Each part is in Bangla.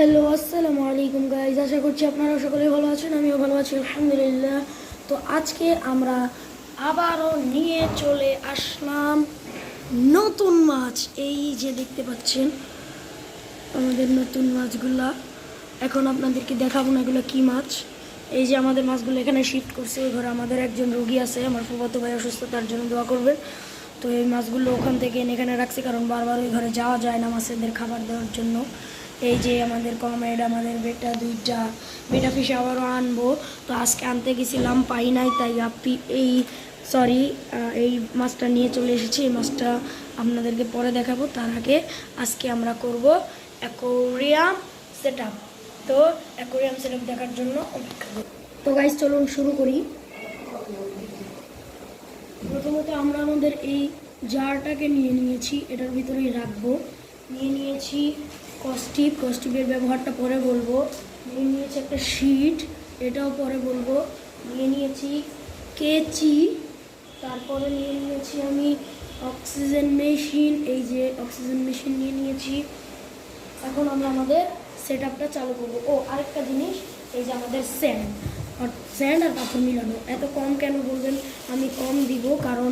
হ্যালো, আসসালামু আলাইকুম গাইজ। আশা করছি আপনারা সকলেই ভালো আছেন, আমিও ভালো আছি আলহামদুলিল্লাহ। তো আজকে আমরা আবারও নিয়ে চলে আসলাম নতুন মাছ। এই যে দেখতে পাচ্ছেন আমাদের নতুন মাছগুলা। এখন আপনাদেরকে দেখাবো না এগুলো কী মাছ। এই যে আমাদের মাছগুলো এখানে শিফট করছে। ওই ঘরে আমাদের একজন রোগী আছে, আমার ফুফাতো ভাই অসুস্থ, তার জন্য দোয়া করবেন। তো এই মাছগুলো ওখান থেকে এখানে রাখছি, কারণ বারবার ওই ঘরে যাওয়া যায় না মাছেদের খাবার দেওয়ার জন্য। এই যে আমাদের কমেড, আমাদের দুইটা বেটা ফিশ আবারও আনবো। তো আজকে আনতে গেছিলাম, পাই নাই, তাই এই মাছটা নিয়ে চলে এসেছি। এই মাছটা আপনাদেরকে পরে দেখাবো। তার আগে আজকে আমরা করব অ্যাকোয়ারিয়াম সেট আপ। তো অ্যাকোয়ারিয়াম সেট আপ দেখার জন্য অপেক্ষা করি। তো গাইস চলুন শুরু করি। প্রথমত আমরা আমাদের এই জারটাকে নিয়ে নিয়েছি, এটার ভিতরেই রাখবো। নিয়েছি কস্টিপের ব্যবহারটা পরে বলবো। নিয়েছি একটা শিট, এটাও পরে বলবো। নিয়েছি কেচি, তারপরে নিয়েছি আমি অক্সিজেন মেশিন। এই যে অক্সিজেন মেশিন নিয়েছি। এখন আমরা আমাদের সেট আপটা চালু করবো। আরেকটা জিনিস, এই যে আমাদের স্যান্ড আর পাথর মিলানো। এত কম কেন বলবেন? আমি কম দিব কারণ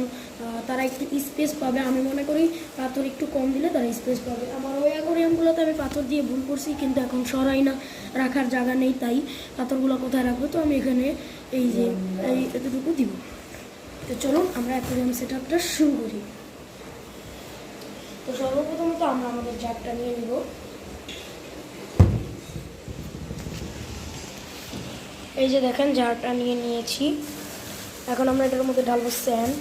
তারা একটু স্পেস পাবে। আমি মনে করি পাথর একটু কম দিলে তারা স্পেস পাবে। আমার ওই অ্যাকোয়ারিয়ামগুলোতে আমি পাথর দিয়ে ভুল করছি, কিন্তু এখন সরাই না, রাখার জায়গা নেই, তাই পাথরগুলো কোথায় রাখবো? তো আমি এখানে এই যে এতটুকু দিব। তো চলুন আমরা অ্যাকোয়ারিয়াম সেট আপটা শুরু করি। তো সর্বপ্রথমত আমরা আমাদের জারটা নিয়ে নিব। এই যে দেখেন জারটা নিয়ে নিয়েছি। এখন আমরা এটার মধ্যে ঢালবো স্যান্ড।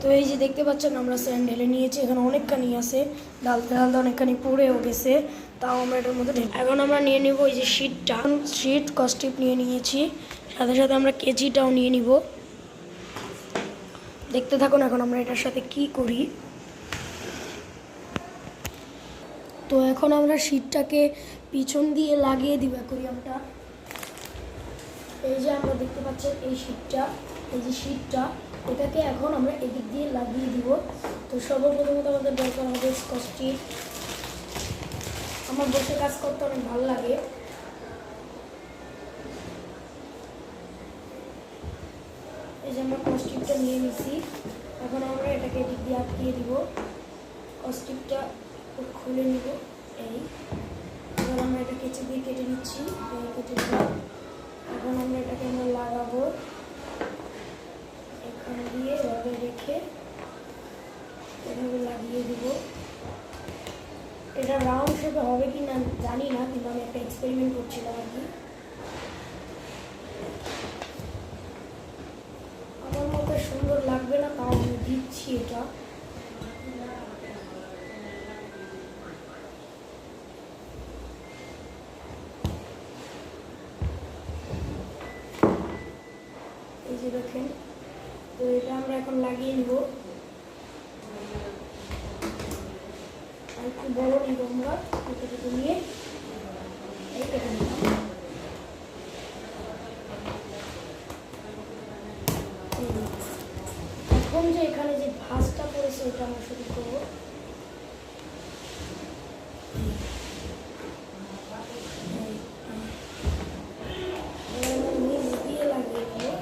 তো এই যে দেখতে পাচ্ছেন আমরা স্যান্ড ঢেলে নিয়েছি। এখানে অনেকখানি আছে, ঢালতে ঢালতে অনেকখানি পড়েও গেছে, তাও আমরা এটার মধ্যে এখন আমরা নিয়ে নিব এই যে শিট কস্টিপ নিয়ে নিয়েছি, সাথে সাথে আমরা কেজিটাও নিয়ে নিব। দেখতে থাকুন এখন আমরা এটার সাথে কি করি। তো এখন আমরা শিটটাকে পিছন দিয়ে লাগিয়ে দিব অ্যাকোয়ারিয়ামটা। এই যে আমরা দেখতে পাচ্ছেন এই শিটটা, এটাকে এখন আমরা এদিক দিয়ে লাগিয়ে দিব। তো সর্বপ্রথমত আমাদের দরকার হবে স্কচটিপ। আমার বসে কাজ করতে অনেক ভালো লাগে। এই যে আমরা স্কচটিপটা নিয়ে নিছি। এখন আমরা এটাকে এদিক দিয়ে আটকিয়ে দিব। স্কচটিপটা খুলে নিব। এবার আমরা এটা কেচি দিয়ে কেটে নিচ্ছি। কেটে দিলাম। এখন আমরা এটাকে লাগাবো এখান দিয়ে, এভাবে রেখে এভাবে লাগিয়ে দিব। এটা রাউন্ড শেপে হবে কি না জানি না, কিন্তু আমি একটা এক্সপেরিমেন্ট করছিলাম আর কি। আমার মতে সুন্দর লাগবে না, তাও আমি দিচ্ছি এটা। এই যে দেখেন, তো এটা আমরা এখন লাগিয়ে নিব। একটু বড় নিব আমরা, এতটুকু নিয়ে এই কেটে নিলাম। এখন যে এখানে যে ভাঁজটা পড়েছে ওটা আমরা শুরু করবো। নিচ দিয়ে লাগিয়ে দেবো।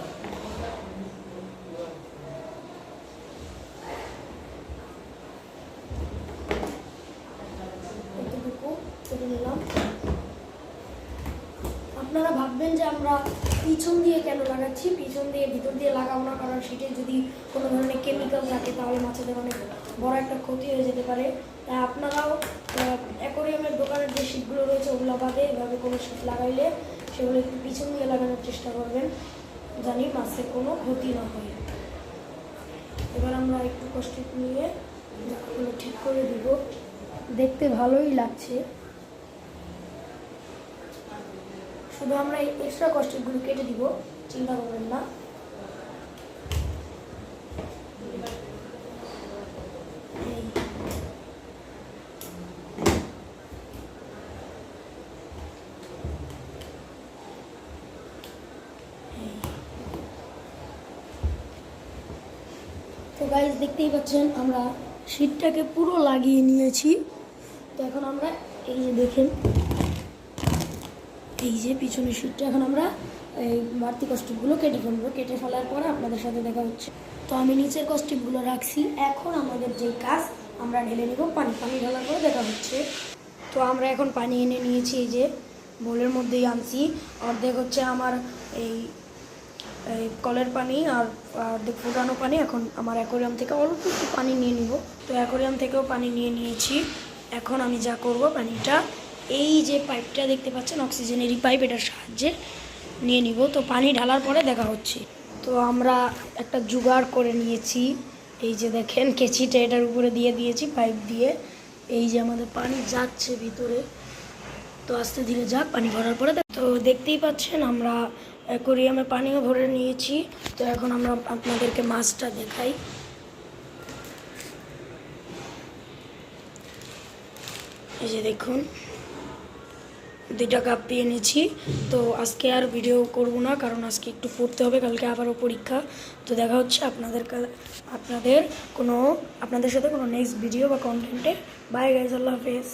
আপনারা ভাববেন যে আমরা পিছন দিয়ে কেন লাগাচ্ছি। পিছন দিয়ে ভিতর দিয়ে লাগাবো না, কারণ সেটা যদি কোনো ধরনের কেমিক্যাল থাকে তাহলে মাছেদের অনেক বড় একটা ক্ষতি হয়ে যেতে পারে। তাই আপনারাও অ্যাকোয়ারিয়ামের দোকানের যে শীটগুলো রয়েছে ওগুলো বাদে এভাবে কোনো শীট লাগাইলে সেগুলো একটু পিছন দিয়ে লাগানোর চেষ্টা করবেন, জানি মাছের কোনো ক্ষতি না হয়। এবার আমরা একটু কষ্ট নিয়ে জায়গাগুলো ঠিক করে দিব। দেখতে ভালোই লাগছে, শুধু আমরা এই এক্সট্রা কস্টিপগুলো কেটে দিব, চিন্তা করবেন না। তো গাইস দেখতেই পাচ্ছেন আমরা শীটটাকে পুরো লাগিয়ে নিয়েছি। তো এখন আমরা এই যে দেখেন, এই যে পিছনের শীটটা এখন আমরা এই বাড়তি কস্টিপগুলো কেটে ফেলবো। কেটে ফেলার পরে আপনাদের সাথে দেখা হচ্ছে। তো আমি নিচের কস্টিপগুলো রাখছি। এখন আমাদের যে কাজ, আমরা ঢেলে নেব পানি। পানি ঢালার পরে দেখা হচ্ছে। তো আমরা এখন পানি এনে নিয়েছি, এই যে বোলের মধ্যেই আনছি। অর্ধেক হচ্ছে আমার এই কলের পানি আর অর্ধেক ফুটানো পানি। এখন আমার অ্যাকোরিয়াম থেকে অল্প একটু পানি নিয়ে নিব। তো অ্যাকোরিয়াম থেকেও পানি নিয়ে নিয়েছি। এখন আমি যা করব, পানিটা এই যে পাইপটা দেখতে পাচ্ছেন, অক্সিজেনেরই পাইপ, এটার সাহায্যে নিয়ে নিব। তো পানি ঢালার পরে দেখা হচ্ছে। তো আমরা একটা জোগাড় করে নিয়েছি, এই যে দেখেন কেচিটা এটার উপরে দিয়ে দিয়েছি পাইপ দিয়ে। এই যে আমাদের পানি যাচ্ছে ভিতরে, তো আস্তে ধীরে যাক। পানি ভরার পরে তো দেখতেই পাচ্ছেন আমরা অ্যাকোরিয়ামে পানিও ভরে নিয়েছি। তো এখন আমরা আপনাদেরকে মাছটা দেখাই। এই যে দেখুন 2টা গাপ্পি এনেছি। তো আজকে আর ভিডিও করব না, কারণ আজকে একটু পড়তে হবে, কালকে আবারও পরীক্ষা। তো দেখা হচ্ছে আপনাদের সাথে কোনো নেক্সট ভিডিও বা কন্টেন্টে। বাই গাইজ, আল্লাহ হাফেজ।